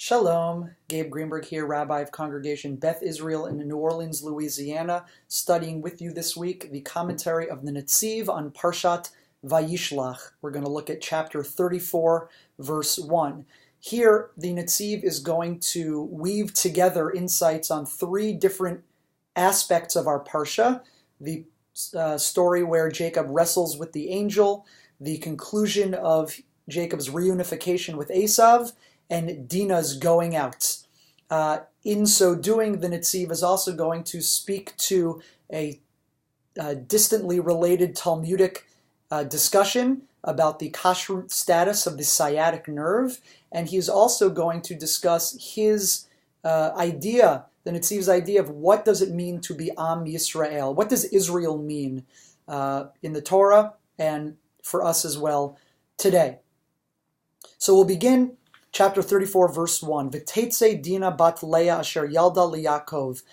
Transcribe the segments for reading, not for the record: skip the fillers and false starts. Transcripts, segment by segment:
Shalom, Gabe Greenberg here, Rabbi of Congregation Beth Israel in New Orleans, Louisiana, studying with you this week the commentary of the Netziv on parshat Vayishlach. We're going to look at chapter 34, verse 1. Here, the Netziv is going to weave together insights on three different aspects of our parsha: the story where Jacob wrestles with the angel, the conclusion of Jacob's reunification with Esav, and Dina's going out. In so doing, the Netziv is also going to speak to a distantly related Talmudic discussion about the kashrut status of the sciatic nerve, and he's also going to discuss his idea, the Netziv's idea of what does it mean to be Am Yisrael. What does Israel mean in the Torah and for us as well today? So we'll begin chapter 34, verse 1. V'tetze Dina bat Leah asher yalda liYaakov.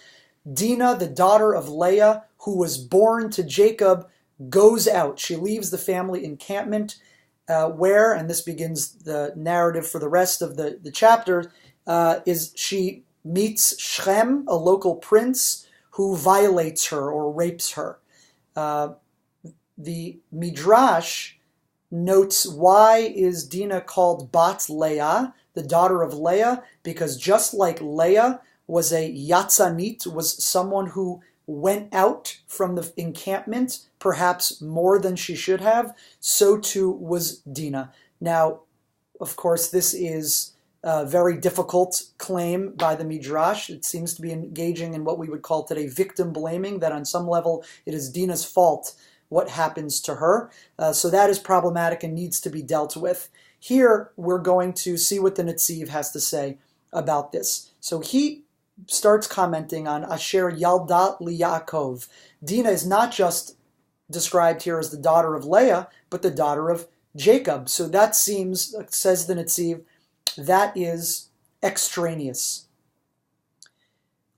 Dina, the daughter of Leah, who was born to Jacob, goes out. She leaves the family encampment where, and this begins the narrative for the rest of the chapter, is she meets Shem, a local prince, who violates her or rapes her. The Midrash notes, why is Dina called Bat Leah, the daughter of Leah? Because just like Leah was a yatzanit, was someone who went out from the encampment, perhaps more than she should have, so too was Dina. Now, of course, this is a very difficult claim by the Midrash. It seems to be engaging in what we would call today victim blaming, that on some level it is Dina's fault what happens to her. So that is problematic and needs to be dealt with. Here, we're going to see what the Netziv has to say about this. So he starts commenting on Asher Yalda liYaakov. Dina is not just described here as the daughter of Leah, but the daughter of Jacob. So that seems, says the Netziv, that is extraneous.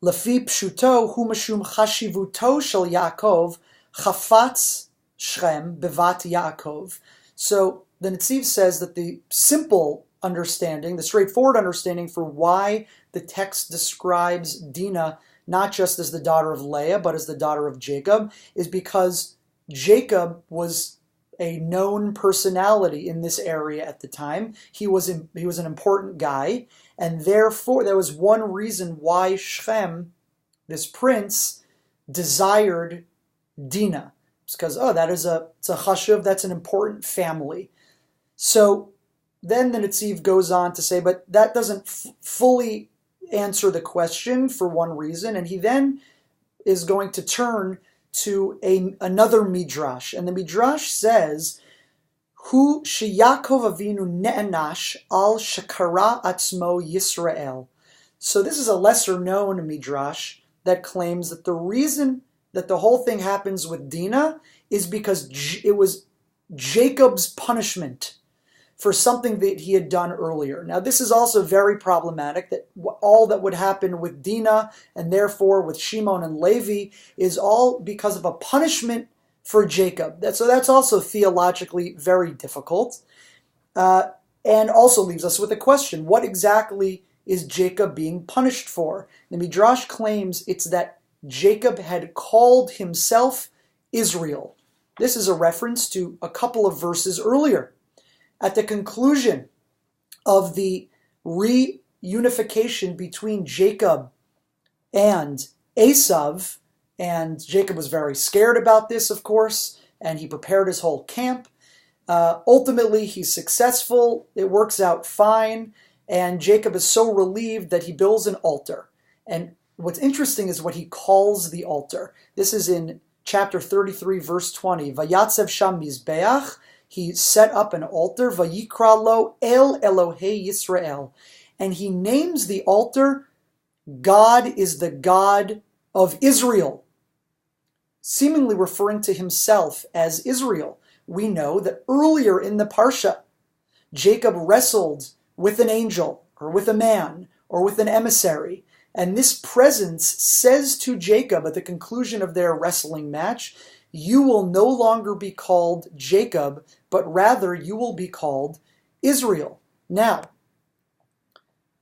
Lefi pshuto hu mashum chashivuto shel Yaakov chafatz Shem bevat Yaakov. So the Netziv says that the simple understanding, the straightforward understanding for why the text describes Dina not just as the daughter of Leah, but as the daughter of Jacob, is because Jacob was a known personality in this area at the time. He was an important guy, and therefore there was one reason why Shem, this prince, desired Dina. It's because, it's a chashuv, that's an important family. So then the Netziv goes on to say, but that doesn't fully answer the question for one reason, and he then is going to turn to another midrash, and the midrash says, "Hu sheYaakov Avinu ne'anash al shekara atzmo Yisrael." So this is a lesser-known midrash that claims that the reason that the whole thing happens with Dina is because it was Jacob's punishment for something that he had done earlier. Now, this is also very problematic, that all that would happen with Dina and therefore with Shimon and Levi is all because of a punishment for Jacob. So that's also theologically very difficult, and also leaves us with a question: what exactly is Jacob being punished for? The Midrash claims it's that Jacob had called himself Israel. This is a reference to a couple of verses earlier. At the conclusion of the reunification between Jacob and Esav, and Jacob was very scared about this, of course, and he prepared his whole camp. Ultimately, he's successful. It works out fine, and Jacob is so relieved that he builds an altar. And what's interesting is what he calls the altar. This is in chapter 33, verse 20. Vayatzev sham mizbeach. He set up an altar. Vayikra lo El Elohei Yisrael. And he names the altar, God is the God of Israel, seemingly referring to himself as Israel. We know that earlier in the Parsha, Jacob wrestled with an angel, or with a man, or with an emissary. And this presence says to Jacob at the conclusion of their wrestling match, you will no longer be called Jacob, but rather you will be called Israel. Now,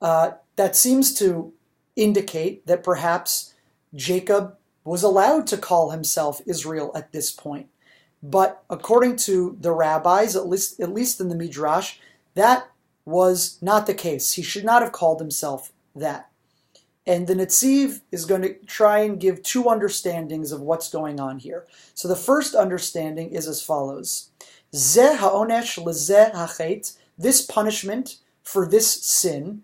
That seems to indicate that perhaps Jacob was allowed to call himself Israel at this point. But according to the rabbis, at least in the Midrash, that was not the case. He should not have called himself that. And the Netziv is going to try and give two understandings of what's going on here. So the first understanding is as follows. Zeh ha'onesh lezeh hachet. This punishment for this sin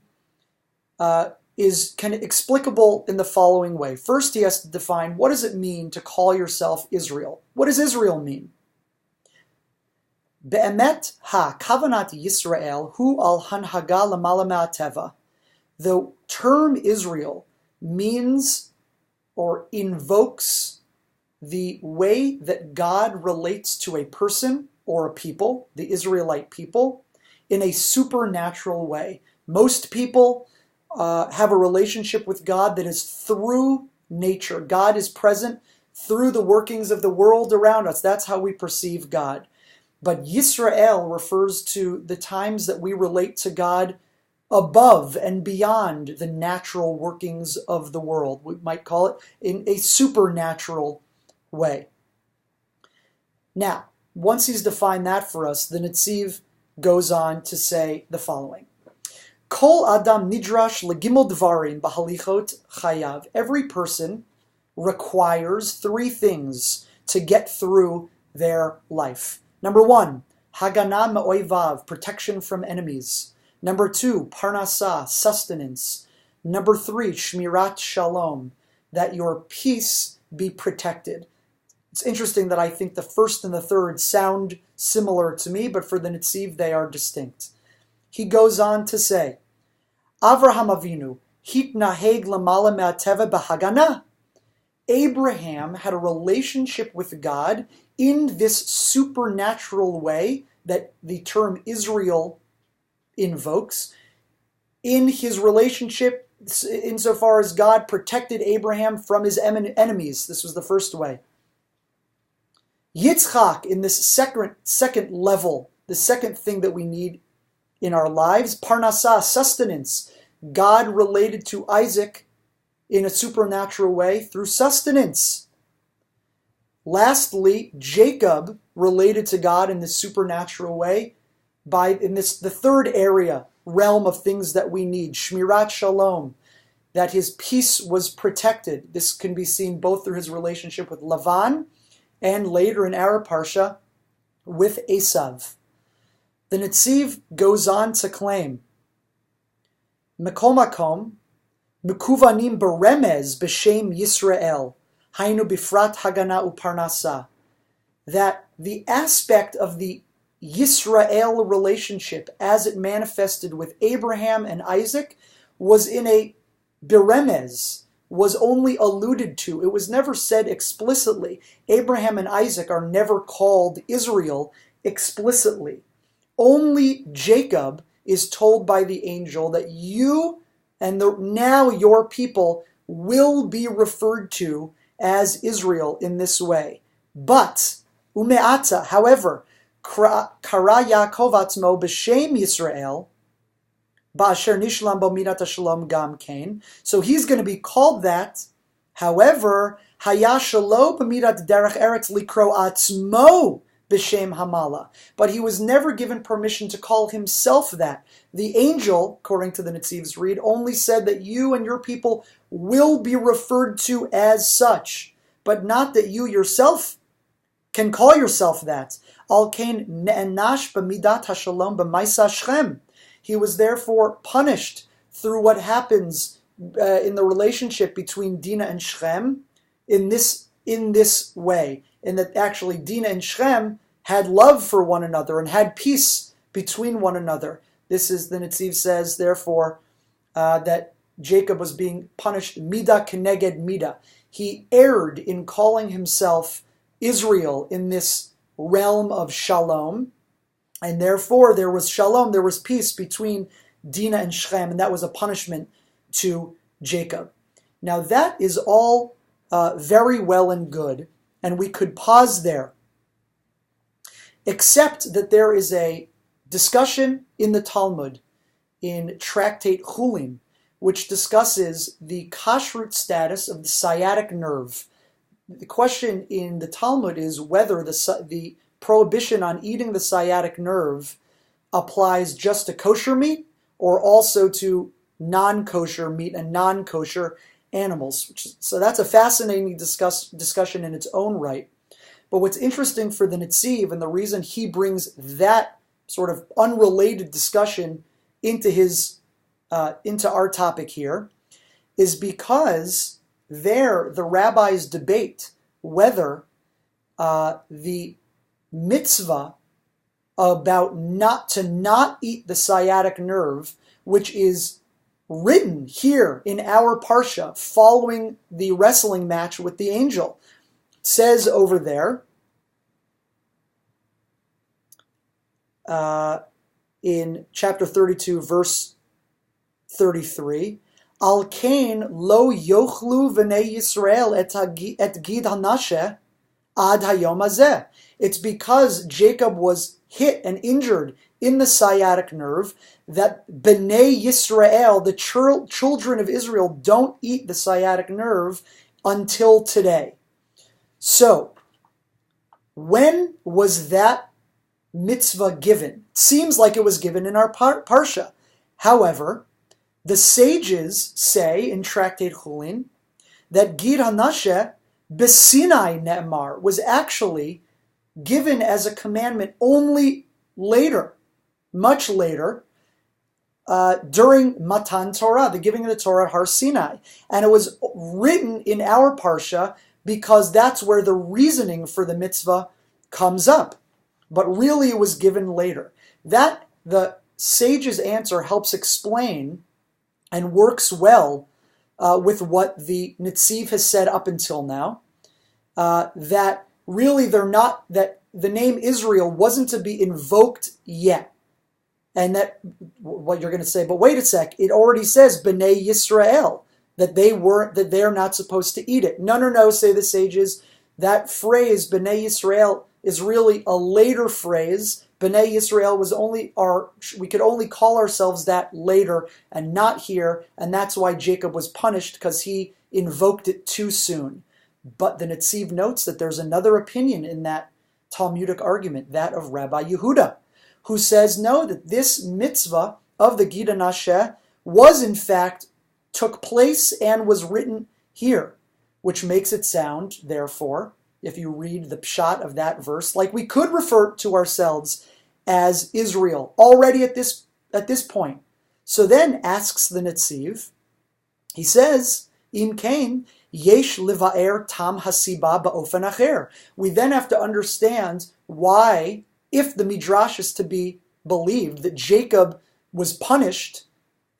is kind of explicable in the following way. First, he has to define, what does it mean to call yourself Israel? What does Israel mean? Be'emet ha-kavanat Yisrael hu al hanhaga lamala ma'ateva. The term Israel means or invokes the way that God relates to a person or a people, the Israelite people, in a supernatural way. Most people have a relationship with God that is through nature. God is present through the workings of the world around us. That's how we perceive God. But Yisrael refers to the times that we relate to God above and beyond the natural workings of the world. We might call it in a supernatural way. Now, once he's defined that for us, the Netziv goes on to say the following. Kol adam nidrash legimel dvarim bahalichot chayav. Every person requires three things to get through their life. Number one, hagana me'oivav, protection from enemies. Number two, parnasa, sustenance. Number three, shmirat shalom, that your peace be protected. It's interesting that I think the first and the third sound similar to me, but for the Netziv they are distinct. He goes on to say, Avraham Avinu, hitnaheg lamala me'ateva b'hagana. Abraham had a relationship with God in this supernatural way that the term Israel invokes. In his relationship, insofar as God protected Abraham from his enemies. This was the first way. Yitzchak, in this second level, the second thing that we need in our lives, parnasa, sustenance. God related to Isaac in a supernatural way through sustenance. Lastly, Jacob related to God in this supernatural way the third area, realm of things that we need, shmirat shalom, that his peace was protected. This can be seen both through his relationship with Lavan and later in our Parsha with Esav. The Netziv goes on to claim, Mekol makom, mekuvanim beremez b'shem Yisrael, hainu bifrat hagana uparnasa, that the aspect of the Yisrael relationship as it manifested with Abraham and Isaac was in a beremez, was only alluded to. It was never said explicitly. Abraham and Isaac are never called Israel explicitly. Only Jacob is told by the angel that you and now your people will be referred to as Israel in this way. But, umeata, however, Kara Yaakov atzmo b'shem Yisrael, ba'asher nishlam bo midat hashalom gam kain. So he's going to be called that. However, haya shalo b'midat derech eretz likro atzmo b'shem hamala. But he was never given permission to call himself that. The angel, according to the Netziv's read, only said that you and your people will be referred to as such, but not that you yourself can call yourself that. Al kain ne'enash b'midat hashalom b'maisa Shchem. He was therefore punished through what happens in the relationship between Dina and Shchem in this way, in that actually Dina and Shchem had love for one another and had peace between one another. This is, the Netziv says, therefore, that Jacob was being punished mida keneged mida. He erred in calling himself Israel in this realm of shalom, and therefore there was shalom, there was peace between Dina and Shchem, and that was a punishment to Jacob. Now that is all very well and good, and we could pause there, except that there is a discussion in the Talmud in Tractate Chulin, which discusses the kashrut status of the sciatic nerve. The question in the Talmud is whether the prohibition on eating the sciatic nerve applies just to kosher meat or also to non-kosher meat and non-kosher animals. So that's a fascinating discussion in its own right. But what's interesting for the Netziv, and the reason he brings that sort of unrelated discussion into our topic here, is because there the rabbis debate whether the mitzvah about not eat the sciatic nerve, which is written here in our Parsha following the wrestling match with the angel, says over there in chapter 32, verse 33, Al kain lo yochlu Bnei Israel et gid hanasheh ad hayom hazeh. It's because Jacob was hit and injured in the sciatic nerve that Bnei Israel, the children of Israel, don't eat the sciatic nerve until today. So, when was that mitzvah given? It seems like it was given in our Parsha. However, the sages say in Tractate Chulin that Gid HaNasheh B'Sinai Ne'emar was actually given as a commandment only later, much later, during Matan Torah, the giving of the Torah at Har Sinai. And it was written in our Parsha because that's where the reasoning for the mitzvah comes up. But really it was given later. That, the sage's answer helps explain and works well with what the Netziv has said up until now, that really that the name Israel wasn't to be invoked yet. And that, what you're going to say, but wait a sec, it already says Bnei Yisrael, that they're not supposed to eat it. No, say the sages, that phrase, Bnei Yisrael, is really a later phrase. Bnei Israel we could only call ourselves that later and not here, and that's why Jacob was punished, because he invoked it too soon. But the Netziv notes that there's another opinion in that Talmudic argument, that of Rabbi Yehuda, who says no, that this mitzvah of the Gid HaNasheh was in fact took place and was written here, which makes it sound, therefore, if you read the pshat of that verse, like we could refer to ourselves as Israel already at this point. So then asks the Netziv, he says, Im kain yesh liva'er tam hasiba ba'ofen acher. We then have to understand why, if the Midrash is to be believed, that Jacob was punished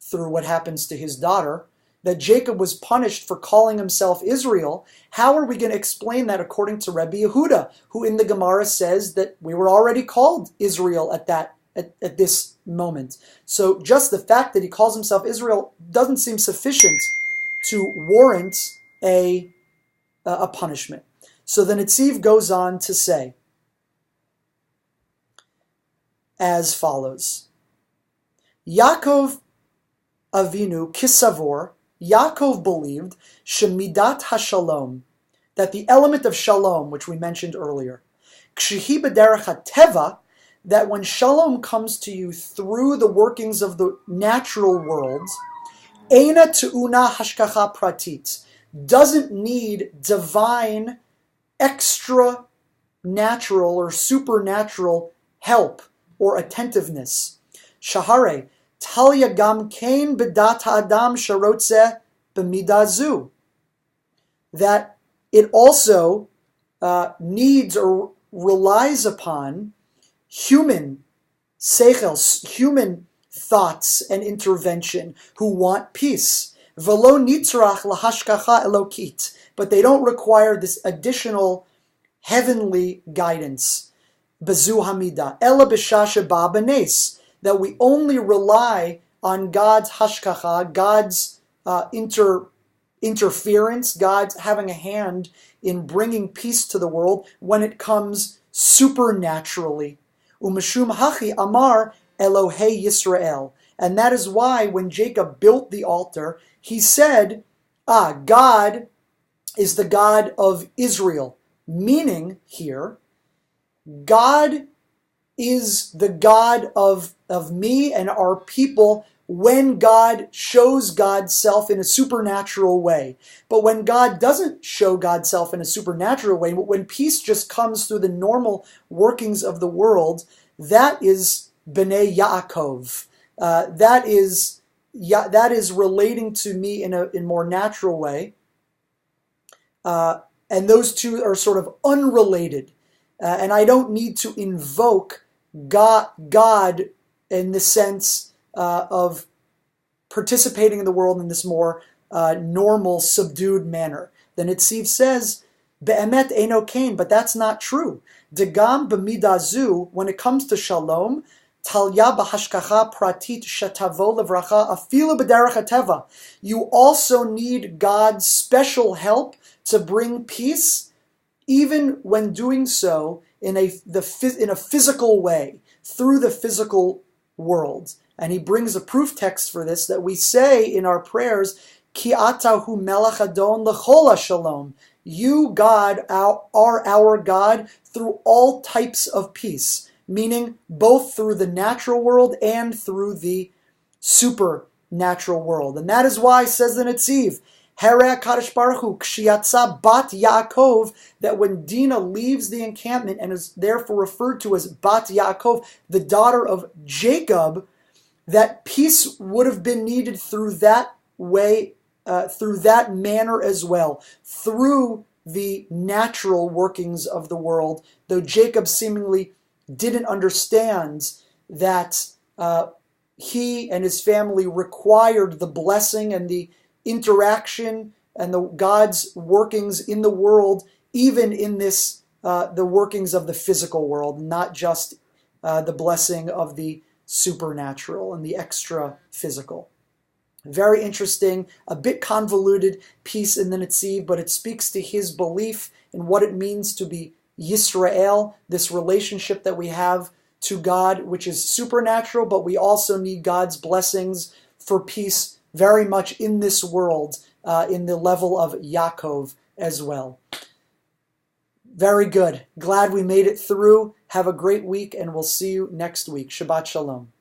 through what happens to his daughter, that Jacob was punished for calling himself Israel. How are we going to explain that according to Rabbi Yehuda, who in the Gemara says that we were already called Israel at this moment? So just the fact that he calls himself Israel doesn't seem sufficient to warrant a punishment. So the Netziv goes on to say as follows: Yaakov Avinu Kisavor, Yaakov believed Shemidat HaShalom, that the element of Shalom, which we mentioned earlier, Kshihi B'derech HaTeva, that when Shalom comes to you through the workings of the natural world, Eina Tu'una Hashkacha Pratit, doesn't need divine, extra natural or supernatural help or attentiveness. Shahare, Talya gam kain bedat ha'adam sharotze b'midazu. That it also needs or relies upon human seichel, human thoughts and intervention, who want peace. V'lo nitzrach lahashkacha elokit, but they don't require this additional heavenly guidance. Bezu hamida ela b'shasha ba b'nes, that we only rely on God's hashkacha, God's interference, God's having a hand in bringing peace to the world when it comes supernaturally. Umeshum hachi amar Elohei Yisrael, And that is why when Jacob built the altar, he said, God is the God of Israel. Meaning here, God is the God of me and our people when God shows God's self in a supernatural way. But when God doesn't show God's self in a supernatural way, when peace just comes through the normal workings of the world, that is Bnei Yaakov. That is relating to me in a more natural way. And those two are sort of unrelated. And I don't need to invoke God in the sense of participating in the world in this more normal, subdued manner. The Netziv says, Be'emet eino kain, but that's not true. Degam b'midazu, when it comes to shalom, talya b'hashkacha pratit shetavo levracha afilu b'derech hateva. You also need God's special help to bring peace, even when doing so in a physical way, through the physical world. And he brings a proof text for this that we say in our prayers, Ki ata hu melech adon l'chol shalom. You, God, are our God through all types of peace, meaning both through the natural world and through the supernatural world. And that is why, says the Netziv, Harei HaKadosh Baruch Hu, K'shiyatza bat Yaakov, that when Dina leaves the encampment and is therefore referred to as bat Yaakov, the daughter of Jacob, that peace would have been needed through that way, through that manner as well, through the natural workings of the world, though Jacob seemingly didn't understand that he and his family required the blessing and the interaction and the God's workings in the world, even in this the workings of the physical world, not just the blessing of the supernatural and the extra physical. Very interesting, a bit convoluted piece in the Netziv, but it speaks to his belief in what it means to be Yisrael, this relationship that we have to God, which is supernatural, but we also need God's blessings for peace very much in this world, in the level of Yaakov as well. Very good. Glad we made it through. Have a great week, and we'll see you next week. Shabbat Shalom.